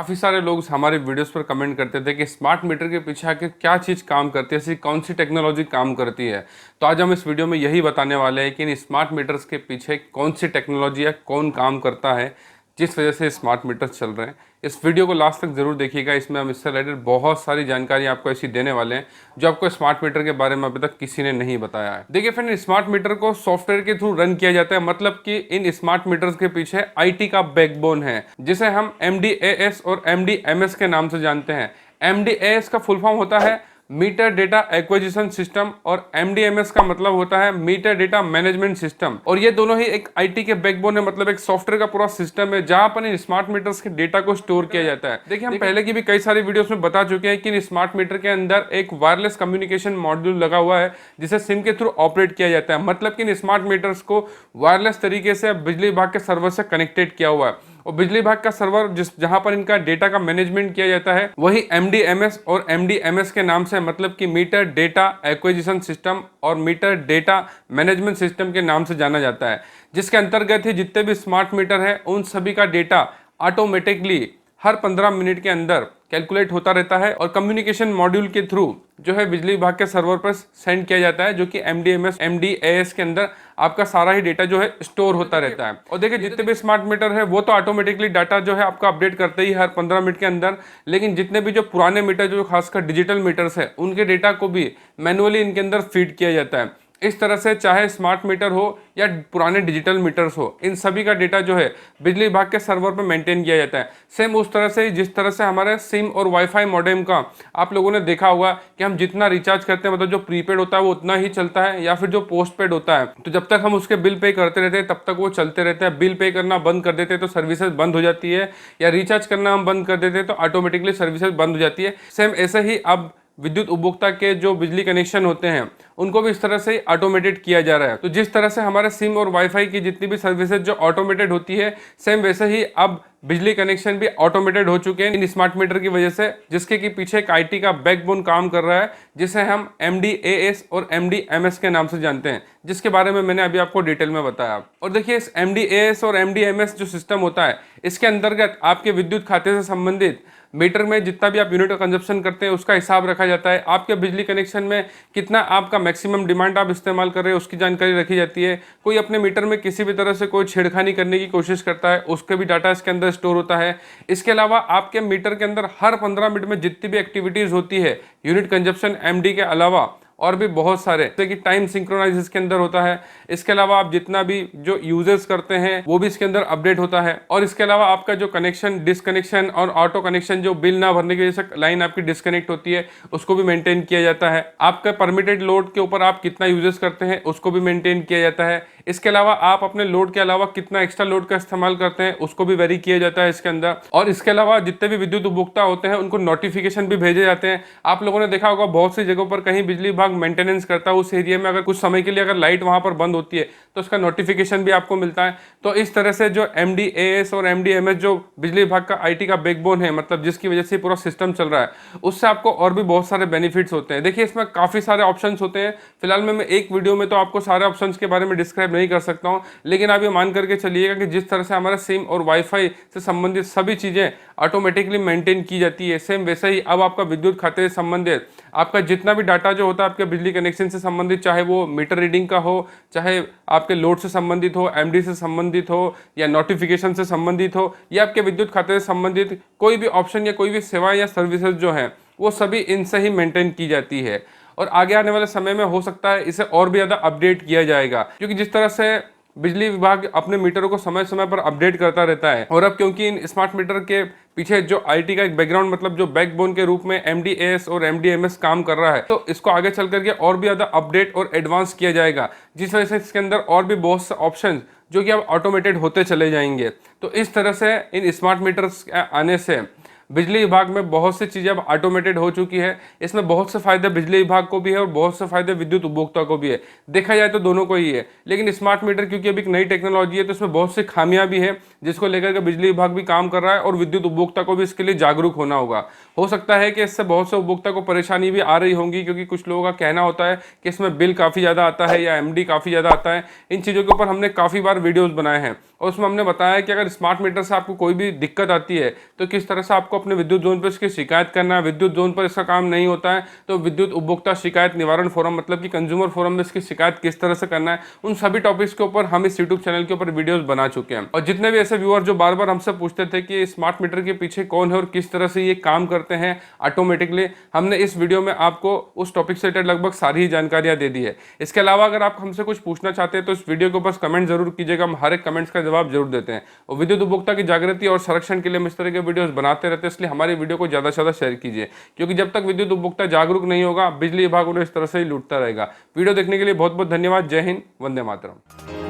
काफ़ी सारे लोग हमारे वीडियोस पर कमेंट करते थे कि स्मार्ट मीटर के पीछे आखिर क्या चीज़ काम करती है, ऐसी कौन सी टेक्नोलॉजी काम करती है। तो आज हम इस वीडियो में यही बताने वाले हैं कि इन स्मार्ट मीटर्स के पीछे कौन सी टेक्नोलॉजी है, कौन काम करता है, जिस वजह से स्मार्ट मीटर्स चल रहे हैं। इस वीडियो को लास्ट तक जरूर देखिएगा, इसमें हम इससे रिलेटेड बहुत सारी जानकारी आपको ऐसी देने वाले हैं जो आपको स्मार्ट मीटर के बारे में अभी तक किसी ने नहीं बताया है। देखिए फ्रेंड, स्मार्ट मीटर को सॉफ्टवेयर के थ्रू रन किया जाता है, मतलब कि इन स्मार्ट मीटर्स के पीछे आईटी का बैकबोन है, जिसे हम एमडीएएस और एमडीएमएस के नाम से जानते हैं। एमडीएएस का फुल फॉर्म होता है मीटर डेटा एक्विजिशन सिस्टम और एमडीएमएस का मतलब होता है मीटर डेटा मैनेजमेंट सिस्टम। और ये दोनों ही एक आईटी के बैकबोन है, मतलब एक सॉफ्टवेयर का पूरा सिस्टम है जहां पर इन स्मार्ट मीटर्स के डेटा को स्टोर किया जाता है। देखिए, हम पहले की भी कई सारी वीडियोस में बता चुके हैं कि इन स्मार्ट मीटर के अंदर एक वायरलेस कम्युनिकेशन मॉड्यूल लगा हुआ है जिसे सिम के थ्रू ऑपरेट किया जाता है। मतलब कि इन स्मार्ट मीटर्स को वायरलेस तरीके से बिजली विभाग के सर्वर से कनेक्टेड किया हुआ है और बिजली विभाग का सर्वर जहां पर इनका डेटा का मैनेजमेंट किया जाता है वही एमडीएमएस और एमडीएमएस के नाम से, मतलब कि मीटर डेटा एक्विजिशन सिस्टम और मीटर डेटा मैनेजमेंट सिस्टम के नाम से जाना जाता है, जिसके अंतर्गत ही जितने भी स्मार्ट मीटर है उन सभी का डेटा ऑटोमेटिकली हर 15 मिनट के अंदर कैलकुलेट होता रहता है और कम्युनिकेशन मॉड्यूल के थ्रू जो है बिजली विभाग के सर्वर पर सेंड किया जाता है, जो कि एमडीएमएस एमडीएएस के अंदर आपका सारा ही डेटा जो है स्टोर होता रहता है। और देखिए, जितने भी स्मार्ट मीटर है वो तो ऑटोमेटिकली डाटा जो है आपका अपडेट करते ही हर 15 मिनट के अंदर, लेकिन जितने भी जो पुराने मीटर जो खासकर डिजिटल मीटर्स है उनके डेटा को भी मैनुअली इनके अंदर फीड किया जाता है। इस तरह से चाहे स्मार्ट मीटर हो या पुराने डिजिटल मीटर्स हो, इन सभी का डेटा जो है बिजली विभाग के सर्वर पर मेंटेन किया जाता है। सेम उस तरह से जिस तरह से हमारे सिम और वाईफाई मॉडेम का आप लोगों ने देखा होगा कि हम जितना रिचार्ज करते हैं, मतलब जो प्रीपेड होता है वो उतना ही चलता है, या फिर जो पोस्ट पेड होता है तो जब तक हम उसके बिल पे करते रहते हैं तब तक वो चलते रहते हैं। बिल पे करना बंद कर देते हैं तो सर्विसेज बंद हो जाती है, या रिचार्ज करना हम बंद कर देते हैं तो ऑटोमेटिकली सर्विसेज बंद हो जाती है। सेम ऐसे ही अब विद्युत उपभोक्ता के जो बिजली कनेक्शन होते हैं उनको भी इस तरह से ऑटोमेटेड किया जा रहा है। तो जिस तरह से हमारे सिम और वाईफाई की जितनी भी सर्विसेज जो ऑटोमेटेड होती है, सेम वैसे ही अब बिजली कनेक्शन भी ऑटोमेटेड हो चुके हैं इन स्मार्ट मीटर की वजह से, जिसके की पीछे एक आईटी का बैकबोन काम कर रहा है जिसे हम एमडीएएस और एमडीएमएस के नाम से जानते हैं, जिसके बारे में मैंने अभी आपको डिटेल में बताया। और देखिए, इस एमडीएएस और एमडीएमएस जो सिस्टम होता है इसके अंतर्गत आपके विद्युत खाते से संबंधित मीटर में जितना भी आप यूनिट का कंजप्शन करते हैं उसका हिसाब रखा जाता है। आपके बिजली कनेक्शन में कितना आपका मैक्सिमम डिमांड आप इस्तेमाल कर रहे हैं उसकी जानकारी रखी जाती है। कोई अपने मीटर में किसी भी तरह से कोई छेड़खानी करने की कोशिश करता है उसके भी डाटा इसके अंदर स्टोर होता है। इसके अलावा आपके मीटर के अंदर हर 15 मिनट में जितनी भी एक्टिविटीज होती है यूनिट कंजप्शन एमडी के अलावा और भी बहुत सारे, जैसे कि टाइम सिंक्रोनाइज इसके अंदर होता है। इसके अलावा आप जितना भी जो यूजेस करते हैं वो भी इसके अंदर अपडेट होता है। और इसके अलावा आपका जो कनेक्शन डिसकनेक्शन और ऑटो कनेक्शन, जो बिल ना भरने की वजह से लाइन आपकी डिस्कनेक्ट होती है उसको भी मेंटेन किया जाता है। आपका परमिटेड लोड के ऊपर आप कितना यूजेस करते हैं उसको भी मेंटेन किया जाता है। इसके अलावा आप अपने लोड के अलावा कितना एक्स्ट्रा लोड का इस्तेमाल करते हैं उसको भी वेरी किया जाता है इसके अंदर। और इसके अलावा जितने भी विद्युत उपभोक्ता होते हैं उनको नोटिफिकेशन भी भेजे जाते हैं। आप लोगों ने देखा होगा बहुत सी जगहों पर कहीं बिजली विभाग मेंटेनेंस करता है, उस एरिया में अगर कुछ समय के लिए अगर लाइट वहां पर बंद होती है तो उसका नोटिफिकेशन भी आपको मिलता है। तो इस तरह से जो एमडीएएस और एमडीएमएस जो बिजली विभाग का आईटी का बैकबोन है, मतलब जिसकी वजह से पूरा सिस्टम चल रहा है, उससे आपको और भी बहुत सारे बेनिफिट्स होते हैं। देखिए, इसमें काफी सारे ऑप्शंस होते हैं। फिलहाल मैं एक वीडियो में तो आपको सारे ऑप्शंस के बारे में डिस्क्राइब नहीं कर सकता हूं, लेकिन आप ये मान करके चलिएगा कि जिस तरह से हमारा सिम और वाईफाई से संबंधित सभी चीजें ऑटोमेटिकली मेंटेन की जाती है, सेम वैसे ही अब आपका विद्युत खाते से संबंधित आपका जितना भी डाटा जो होता है आपके बिजली कनेक्शन से संबंधित, चाहे वो मीटर रीडिंग का हो, चाहे आपके लोड से संबंधित हो, एमडी से संबंधित हो, या नोटिफिकेशन से संबंधित हो, या आपके विद्युत खाते से संबंधित कोई भी ऑप्शन या कोई भी सेवा या सर्विसेज जो है वो सभी इनसे ही मेंटेन की जाती है। और आगे आने वाले समय में हो सकता है इसे और भी ज़्यादा अपडेट किया जाएगा, क्योंकि जिस तरह से बिजली विभाग अपने मीटरों को समय समय पर अपडेट करता रहता है, और अब क्योंकि इन स्मार्ट मीटर के पीछे जो आईटी का एक बैकग्राउंड, मतलब जो बैकबोन के रूप में एमडीएएस और एमडीएमएस काम कर रहा है, तो इसको आगे चल करके और भी ज़्यादा अपडेट और एडवांस किया जाएगा, जिस वजह से इसके अंदर और भी बहुत से ऑप्शन जो कि अब ऑटोमेटेड होते चले जाएंगे। तो इस तरह से इन स्मार्ट मीटर्स आने से बिजली विभाग में बहुत सी चीज़ें अब ऑटोमेटेड हो चुकी है। इसमें बहुत से फायदे बिजली विभाग को भी है और बहुत से फायदे विद्युत उपभोक्ता को भी है। देखा जाए तो दोनों को ही है, लेकिन स्मार्ट मीटर क्योंकि अभी एक नई टेक्नोलॉजी है तो इसमें बहुत सी खामियां भी है, जिसको लेकर के बिजली विभाग भी काम कर रहा है और विद्युत उपभोक्ता को भी इसके लिए जागरूक होना होगा। हो सकता है कि इससे बहुत से उपभोक्ता को परेशानी भी आ रही होंगी, क्योंकि कुछ लोगों का कहना होता है कि इसमें बिल काफ़ी ज़्यादा आता है या एमडी काफ़ी ज़्यादा आता है। इन चीज़ों के ऊपर हमने काफ़ी बार वीडियोज़ बनाए हैं और उसमें हमने बताया कि अगर स्मार्ट मीटर से आपको कोई भी दिक्कत आती है तो किस तरह से आपको आपको अपने विद्युत जोन पर इसकी शिकायत करना है, विद्युत जोन पर इसका काम नहीं होता है तो विद्युत उपभोक्ता शिकायत निवारण फोरम मतलब कि कंज्यूमर फोरम में इसकी शिकायत किस तरह से करना है, उन सभी टॉपिक्स के ऊपर हम इस यूट्यूब चैनल के ऊपर वीडियोस बना चुके हैं। और जितने भी ऐसे व्यूअर जो बार बार हमसे पूछते थे कि स्मार्ट मीटर के पीछे कौन है और किस तरह से ये काम करते हैं ऑटोमेटिकली, हमने इस वीडियो में आपको उस टॉपिक से रिलेटेड लगभग सारी ही जानकारियां दे दी है। इसके अलावा अगर आप हमसे कुछ पूछना चाहते हैं तो इस वीडियो के ऊपर कमेंट जरूर कीजिएगा, हम हर एक कमेंट्स का जवाब जरूर देते हैं। और विद्युत उपभोक्ता की जागृति और संरक्षण के लिए हम इस तरह के वीडियोस बनाते रहते हैं, इसलिए हमारी वीडियो को ज़्यादा से ज़्यादा शेयर कीजिए, क्योंकि जब तक विद्युत उपभोक्ता जागरूक नहीं होगा बिजली विभाग उन्हें इस तरह से ही लूटता रहेगा। वीडियो देखने के लिए बहुत बहुत धन्यवाद। जय हिंद, वंदे मातरम।